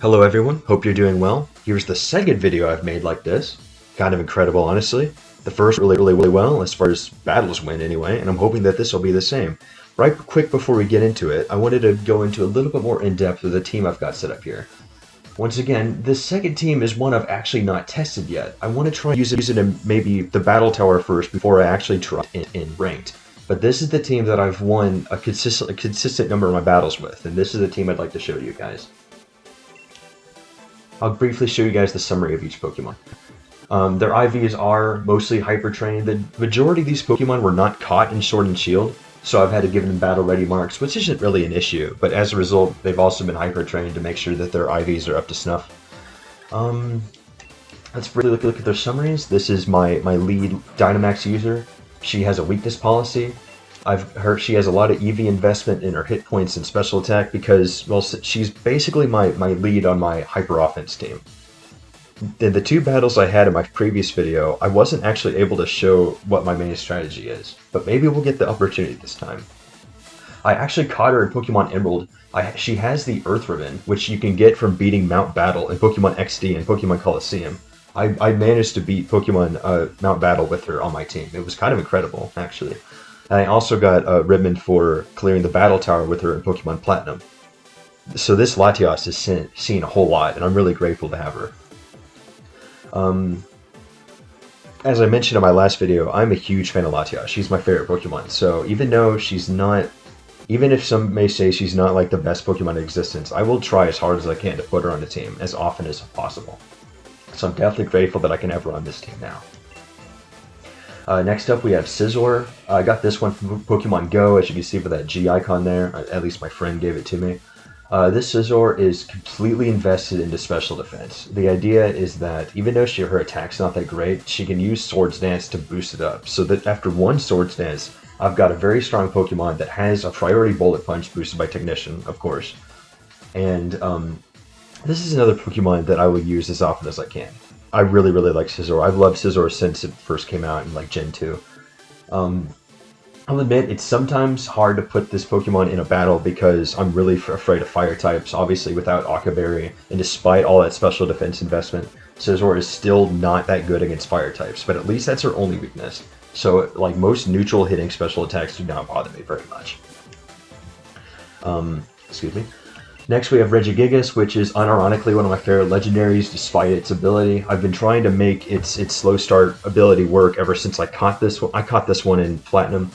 Hello everyone, hope you're doing well. Here's the second video I've made like this. Kind of incredible, honestly. The first really well as far as battles went anyway, and I'm hoping that this will be the same. Right quick before we get into it, I wanted to go into a little bit more in depth with the team I've got set up here. Once again, this second team is one I've actually not tested yet. I want to try use it in maybe the battle tower first before I actually try in ranked. But this is the team that I've won a consistent number of my battles with, and this is the team I'd like to show you guys. I'll briefly show you guys the summary of each Pokemon. Their IVs are mostly Hyper Trained. The majority of these Pokemon were not caught in Sword and Shield, so I've had to give them battle ready marks, which isn't really an issue, but as a result, they've also been Hyper Trained to make sure that their IVs are up to snuff. Let's really look at their summaries. This is my lead Dynamax user. She has a weakness policy. I've heard she has a lot of EV investment in her hit points and special attack because, well, she's basically my lead on my Hyper Offense team. In the two battles I had in my previous video, I wasn't actually able to show what my main strategy is, but maybe we'll get the opportunity this time. I actually caught her in Pokemon Emerald. She has the Earth Ribbon, which you can get from beating Mount Battle in Pokemon XD and Pokemon Coliseum. I managed to beat Pokemon Mount Battle with her on my team. It was kind of incredible, actually. And I also got a ribbon for clearing the battle tower with her in Pokemon Platinum. So this Latios has seen a whole lot, and I'm really grateful to have her. As I mentioned in my last video, I'm a huge fan of Latios. She's my favorite Pokemon. So even though she's not, even if some may say she's not like the best Pokemon in existence, I will try as hard as I can to put her on the team as often as possible. So I'm definitely grateful that I can have her on this team now. Next up we have Scizor. I got this one from Pokemon Go, as you can see with that G icon there. At least my friend gave it to me. This Scizor is completely invested into special defense. The idea is that even though her attack's not that great, she can use Swords Dance to boost it up. So that after one Swords Dance, I've got a very strong Pokemon that has a priority Bullet Punch boosted by Technician, of course. And this is another Pokemon that I will use as often as I can. I really like Scizor. I've loved Scizor since it first came out in like Gen 2. I'll admit, it's sometimes hard to put this Pokemon in a battle because I'm really afraid of fire types, obviously without Aqua Berry, and despite all that special defense investment, Scizor is still not that good against fire types, but at least that's her only weakness. So, like, most neutral hitting special attacks do not bother me very much. Excuse me. Next we have Gigas, which is unironically one of my favorite legendaries despite its ability. I've been trying to make its slow start ability work ever since I caught this one. I caught this one in Platinum.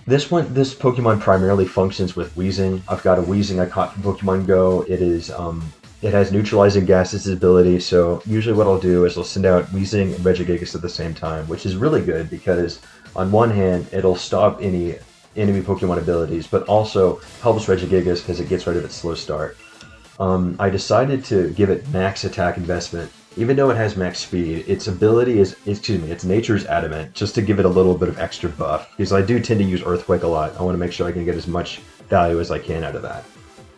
This Pokemon primarily functions with Weezing. I've got a Weezing I caught from Pokemon Go. It has neutralizing gases ability, so usually what I'll do is I'll send out Weezing and Gigas at the same time, which is really good because on one hand it'll stop any enemy Pokemon abilities, but also helps Gigas because it gets rid of its slow start. I decided to give it max attack investment. Even though it has max speed, its ability is, its nature is adamant, just to give it a little bit of extra buff. Because I do tend to use Earthquake a lot. I want to make sure I can get as much value as I can out of that.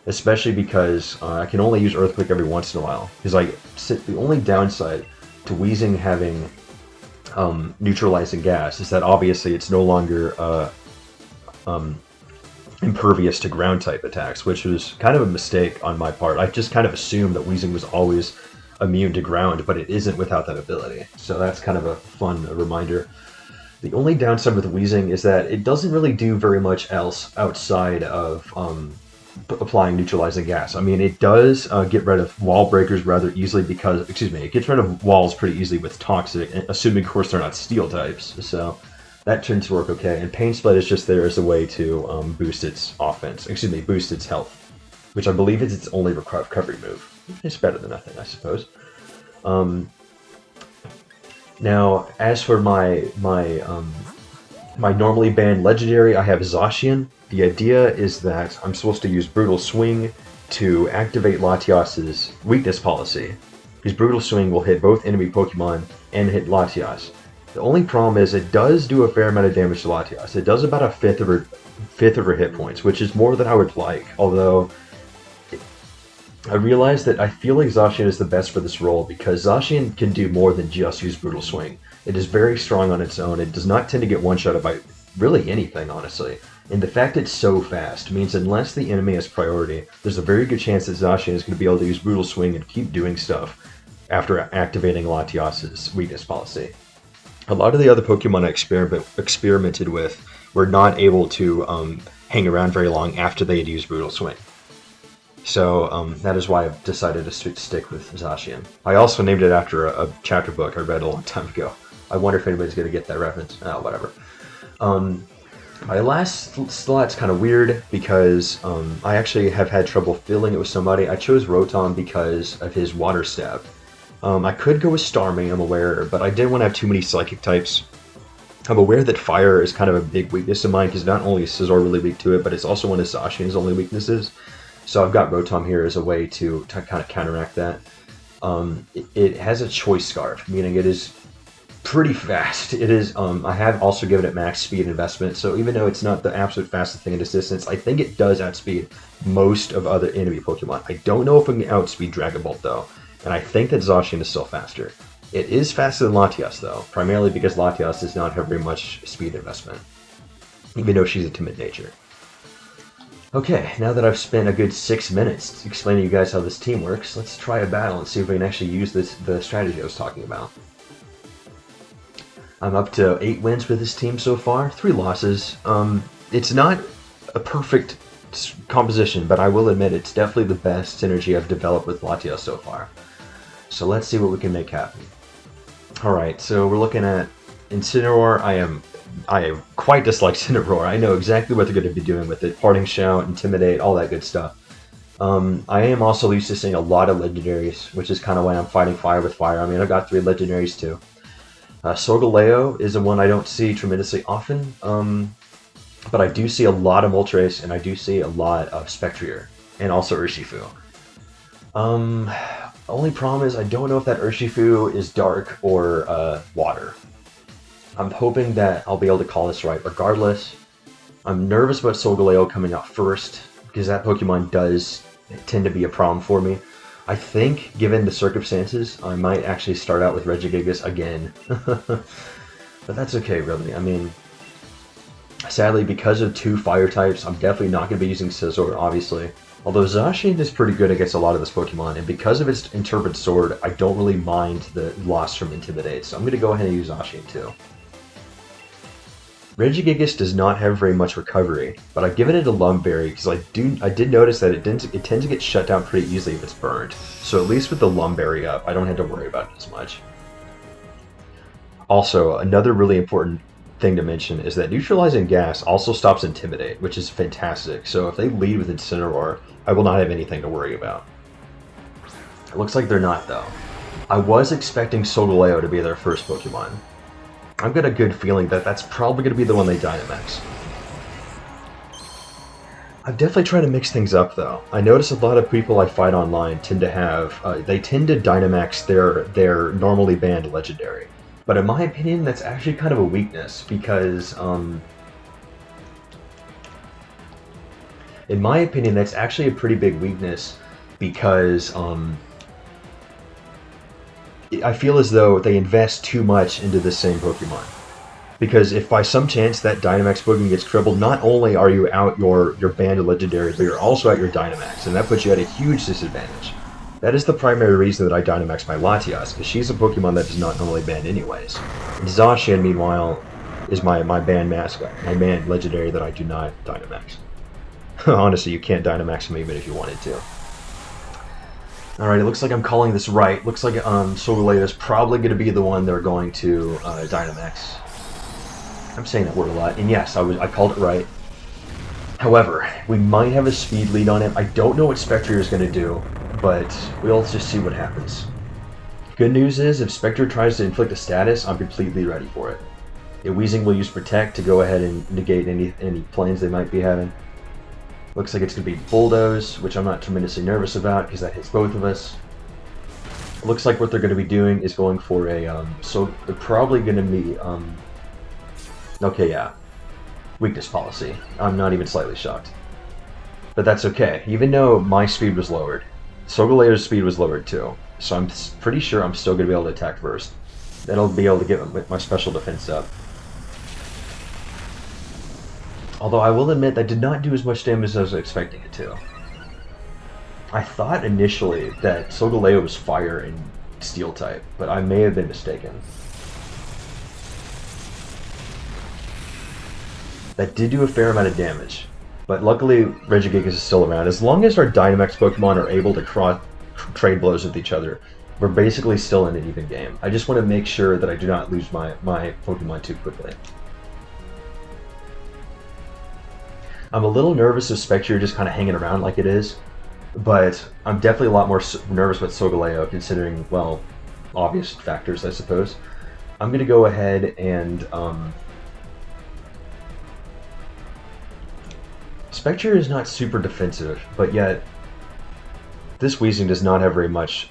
Especially because I can only use Earthquake every once in a while. Because the only downside to Weezing having neutralizing gas is that obviously it's no longer impervious to ground type attacks, which was kind of a mistake on my part. I just kind of assumed that Weezing was always immune to ground, but it isn't without that ability. So that's kind of a fun reminder. The only downside with Weezing is that it doesn't really do very much else outside of applying neutralizing gas. I mean, it does get rid of wall breakers rather easily because, it gets rid of walls pretty easily with Toxic, assuming of course they're not steel types. So that tends to work okay. And Pain Split is just there as a way to boost its offense, boost its health, which I believe is its only recovery move. It's better than nothing, I suppose. Now, as for my normally banned legendary, I have Zacian. The idea is that I'm supposed to use Brutal Swing to activate Latios's weakness policy. Because Brutal Swing will hit both enemy Pokemon and hit Latios. The only problem is it does do a fair amount of damage to Latios. It does about a fifth of her hit points, which is more than I would like, although I realized that I feel like Zacian is the best for this role because Zacian can do more than just use Brutal Swing. It is very strong on its own. It does not tend to get one-shotted by really anything, honestly. And the fact it's so fast means unless the enemy has priority, there's a very good chance that Zacian is going to be able to use Brutal Swing and keep doing stuff after activating Latias's weakness policy. A lot of the other Pokemon I experimented with were not able to hang around very long after they had used Brutal Swing. So that is why I've decided to stick with Zacian. I also named it after a chapter book I read a long time ago. I wonder if anybody's going to get that reference. Oh, whatever. My last slot's kind of weird because I actually have had trouble filling it with somebody. I chose Rotom because of his Water Stab. I could go with Starmie, I'm aware, but I didn't want to have too many Psychic types. I'm aware that Fire is kind of a big weakness of mine because not only is Scizor really weak to it, but it's also one of Zacian's only weaknesses. So I've got Rotom here as a way to kind of counteract that. It has a Choice Scarf, meaning it is pretty fast. It is. I have also given it max speed investment, so even though it's not the absolute fastest thing in existence, I think it does outspeed most of other enemy Pokemon. I don't know if it can outspeed Dragon Ball though, and I think that Zacian is still faster. It is faster than Latias though, primarily because Latias does not have very much speed investment, even though she's a timid nature. Okay, now that I've spent a good 6 minutes explaining to you guys how this team works, let's try a battle and see if we can actually use the strategy I was talking about. I'm up to 8 wins with this team so far, 3 losses. It's not a perfect composition, but I will admit it's definitely the best synergy I've developed with Latias so far. So let's see what we can make happen. Alright, so we're looking at Incineroar. I quite dislike Incineroar. I know exactly what they're going to be doing with it. Parting Shout, Intimidate, all that good stuff. I am also used to seeing a lot of legendaries, which is kind of why I'm fighting fire with fire. I mean, I've got 3 legendaries too. Solgaleo is the one I don't see tremendously often, but I do see a lot of Moltres, and I do see a lot of Spectrier, and also Urshifu. Only problem is I don't know if that Urshifu is dark or water. I'm hoping that I'll be able to call this right regardless. I'm nervous about Solgaleo coming out first, because that Pokemon does tend to be a problem for me. I think, given the circumstances, I might actually start out with Regigigas again. But that's okay, really. I mean, sadly, because of 2 fire types, I'm definitely not going to be using Scizor, obviously. Although Zacian is pretty good against a lot of this Pokemon, and because of its Interpret Sword, I don't really mind the loss from Intimidate, so I'm going to go ahead and use Zacian too. Regigigas does not have very much recovery, but I've given it a Lum Berry because I did notice that it tends to get shut down pretty easily if it's burned. So at least with the Lum Berry up, I don't have to worry about it as much. Also, another really important thing to mention is that neutralizing gas also stops Intimidate, which is fantastic. So if they lead with Incineroar, I will not have anything to worry about. It looks like they're not though. I was expecting Solgaleo to be their first Pokemon. I've got a good feeling that that's probably going to be the one they Dynamax. I've definitely tried to mix things up though. I notice a lot of people I fight online tend to have, they tend to Dynamax their normally banned Legendary. But in my opinion, that's actually kind of a weakness because, in my opinion, that's actually a pretty big weakness because, I feel as though they invest too much into the same Pokemon. Because if by some chance that Dynamax Pokemon gets crippled, not only are you out your banned Legendary, but you're also out your Dynamax, and that puts you at a huge disadvantage. That is the primary reason that I Dynamax my Latias, because she's a Pokemon that is not normally banned anyways. And Zacian, meanwhile, is my banned mascot, my banned Legendary that I do not Dynamax. Honestly, you can't Dynamax him even if you wanted to. Alright, it looks like I'm calling this right. Looks like Solgaleo is probably going to be the one they're going to Dynamax. I'm saying that word a lot, and yes, I called it right. However, we might have a speed lead on him. I don't know what Spectrier is going to do, but we'll just see what happens. Good news is, if Spectrier tries to inflict a status, I'm completely ready for it. Weezing will use Protect to go ahead and negate any plans they might be having. Looks like it's going to be Bulldoze, which I'm not tremendously nervous about because that hits both of us. Looks like what they're going to be doing is going for a, so they're probably going to be, okay, yeah, weakness policy. I'm not even slightly shocked. But that's okay. Even though my speed was lowered, Solgaleo's speed was lowered too. So I'm pretty sure I'm still going to be able to attack first. Then I'll be able to get my special defense up. Although I will admit that did not do as much damage as I was expecting it to. I thought initially that Solgaleo was fire and steel type, but I may have been mistaken. That did do a fair amount of damage, but luckily Regigigas is still around. As long as our Dynamax Pokemon are able to trade blows with each other, we're basically still in an even game. I just want to make sure that I do not lose my Pokemon too quickly. I'm a little nervous of Spectre just kind of hanging around like it is, but I'm definitely a lot more nervous with Solgaleo considering, well, obvious factors, I suppose. I'm going to go ahead and... Spectre is not super defensive, but yet this Weezing does not have very much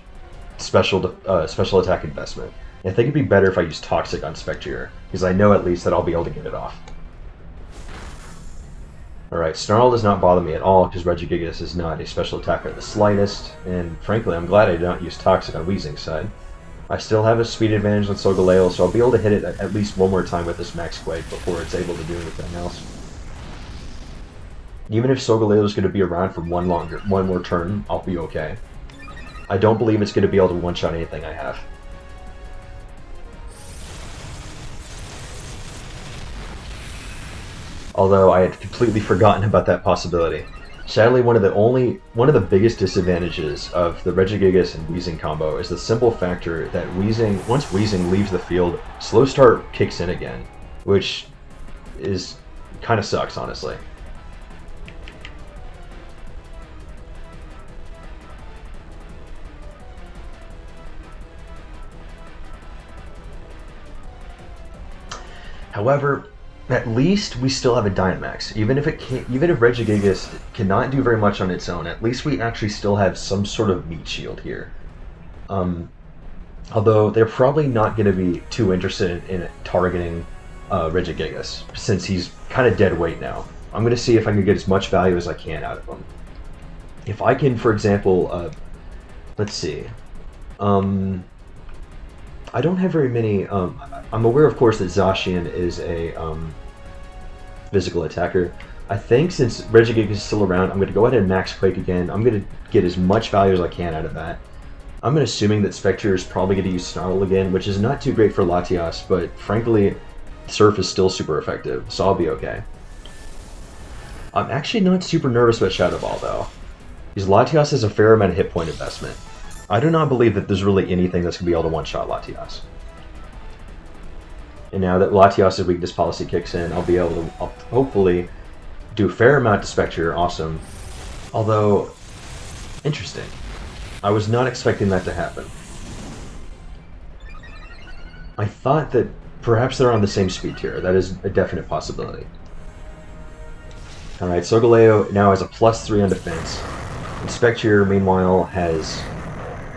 special attack investment. And I think it'd be better if I use Toxic on Spectre, because I know at least that I'll be able to get it off. Alright, Snarl does not bother me at all, because Regigigas is not a special attacker the slightest, and frankly, I'm glad I did not use Toxic on Weezing's side. I still have a speed advantage on Solgaleo, so I'll be able to hit it at least one more time with this Max Quake before it's able to do anything else. Even if Solgaleo is going to be around for one more turn, I'll be okay. I don't believe it's going to be able to one-shot anything I have. Although I had completely forgotten about that possibility. Sadly, one of the biggest disadvantages of the Regigigas and Weezing combo is the simple factor that once Weezing leaves the field, Slow Start kicks in again, which is kind of sucks, honestly. However, at least we still have a Dynamax. Even if Regigigas cannot do very much on its own, at least we actually still have some sort of meat shield here. Although they're probably not going to be too interested in targeting Regigigas, since he's kind of dead weight now. I'm going to see if I can get as much value as I can out of him. If I can, for example, let's see. I don't have very many... I'm aware, of course, that Zacian is a physical attacker. I think since Regigigas is still around, I'm going to go ahead and Max Quake again. I'm going to get as much value as I can out of that. I'm assuming that Spectre is probably going to use Snarl again, which is not too great for Latias, but frankly, Surf is still super effective, so I'll be okay. I'm actually not super nervous about Shadow Ball, though, because Latias has a fair amount of hit point investment. I do not believe that there's really anything that's going to be able to one-shot Latias. And now that Latias' weakness policy kicks in, I'll be able to hopefully do a fair amount to Spectre. Awesome. Although, interesting. I was not expecting that to happen. I thought that perhaps they're on the same speed tier. That is a definite possibility. Alright, Solgaleo now has a +3 on defense. And Spectre, meanwhile, has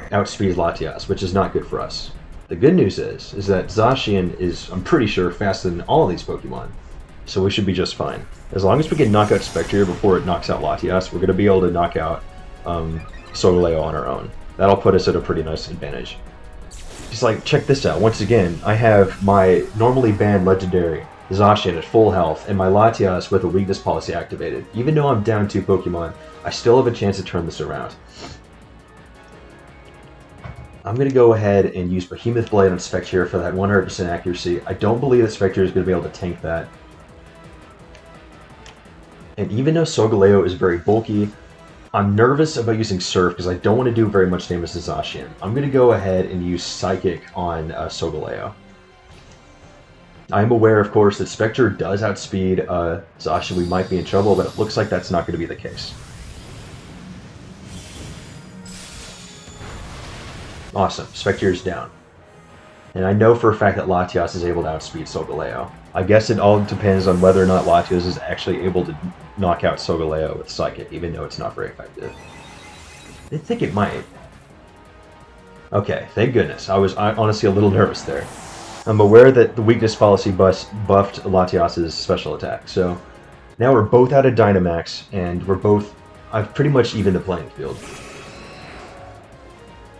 outspeeds Latias, which is not good for us. The good news is that Zacian is, I'm pretty sure, faster than all of these Pokemon. So we should be just fine. As long as we can knock out Spectre before it knocks out Latias, we're going to be able to knock out Solgaleo on our own. That'll put us at a pretty nice advantage. Just like, check this out. Once again, I have my normally banned legendary Zacian at full health and my Latias with a weakness policy activated. Even though I'm down 2 Pokemon, I still have a chance to turn this around. I'm going to go ahead and use Behemoth Blade on Spectre for that 100% accuracy. I don't believe that Spectre is going to be able to tank that. And even though Solgaleo is very bulky, I'm nervous about using Surf because I don't want to do very much damage to Zacian. I'm going to go ahead and use Psychic on Solgaleo. I'm aware, of course, that Spectre does outspeed Zacian. We might be in trouble, but it looks like that's not going to be the case. Awesome, Spectre is down. And I know for a fact that Latias is able to outspeed Solgaleo. I guess it all depends on whether or not Latias is actually able to knock out Solgaleo with Psychic, even though it's not very effective. I think it might. Okay, thank goodness. I was honestly a little nervous there. I'm aware that the weakness policy buffed Latias' special attack, so now we're both out of Dynamax, and I've pretty much evened the playing field.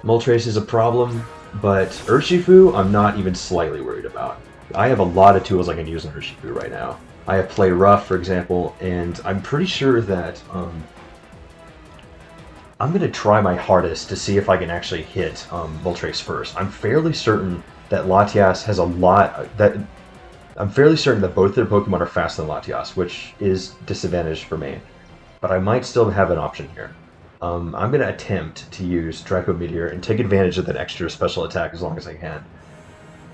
Moltres is a problem, but Urshifu I'm not even slightly worried about. I have a lot of tools I can use on Urshifu right now. I have Play Rough, for example, and I'm pretty sure that I'm going to try my hardest to see if I can actually hit Moltres first. I'm fairly certain that Latias has a lot that I'm fairly certain that both their Pokemon are faster than Latias, which is disadvantage for me. But I might still have an option here. I'm going to attempt to use Draco Meteor and take advantage of that extra special attack as long as I can.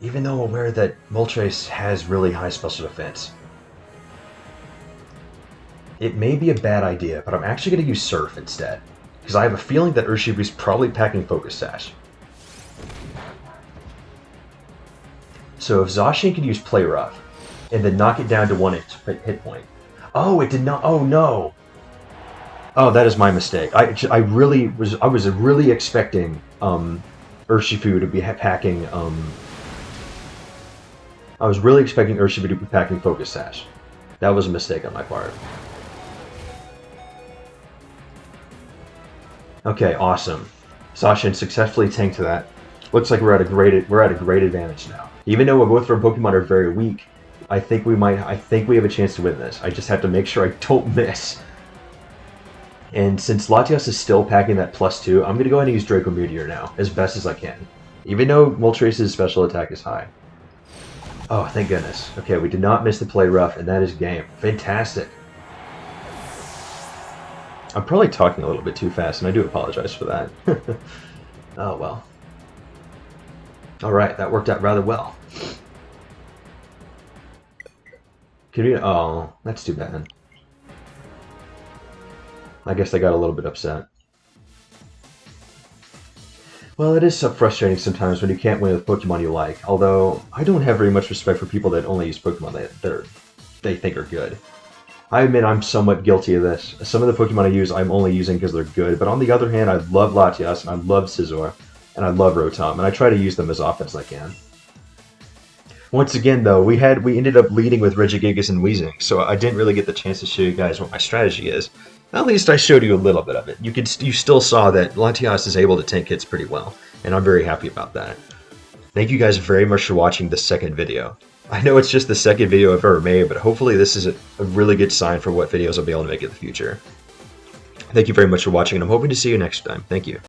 Even though I'm aware that Moltres has really high special defense. It may be a bad idea, but I'm actually going to use Surf instead. Because I have a feeling that Urshifu's probably packing Focus Sash. So if Zacian can use Play Rough, and then knock it down to 1 hit point. Oh, it did not. Oh no. Oh, that is my mistake. I was really expecting Urshifu to be packing. I was really expecting Urshifu to be packing Focus Sash. That was a mistake on my part. Okay, awesome. Zacian successfully tanked that. Looks like we're at a great advantage now. Even though both of our Pokemon are very weak, I think we have a chance to win this. I just have to make sure I don't miss. And since Latias is still packing that +2, I'm going to go ahead and use Draco Meteor now, as best as I can. Even though Moltres' special attack is high. Oh, thank goodness. Okay, we did not miss the Play Rough, and that is game. Fantastic. I'm probably talking a little bit too fast, and I do apologize for that. Oh, well. Alright, that worked out rather well. Oh, that's too bad. I guess I got a little bit upset. Well, it is so frustrating sometimes when you can't win with Pokemon you like, although I don't have very much respect for people that only use Pokemon that they think are good. I admit I'm somewhat guilty of this. Some of the Pokemon I use I'm only using because they're good, but on the other hand, I love Latias, and I love Scizor, and I love Rotom, and I try to use them as often as I can. Once again, though, we ended up leading with Regigigas and Weezing, so I didn't really get the chance to show you guys what my strategy is. At least I showed you a little bit of it. You still saw that Latias is able to tank hits pretty well, and I'm very happy about that. Thank you guys very much for watching this second video. I know it's just the second video I've ever made, but hopefully this is a really good sign for what videos I'll be able to make in the future. Thank you very much for watching, and I'm hoping to see you next time. Thank you.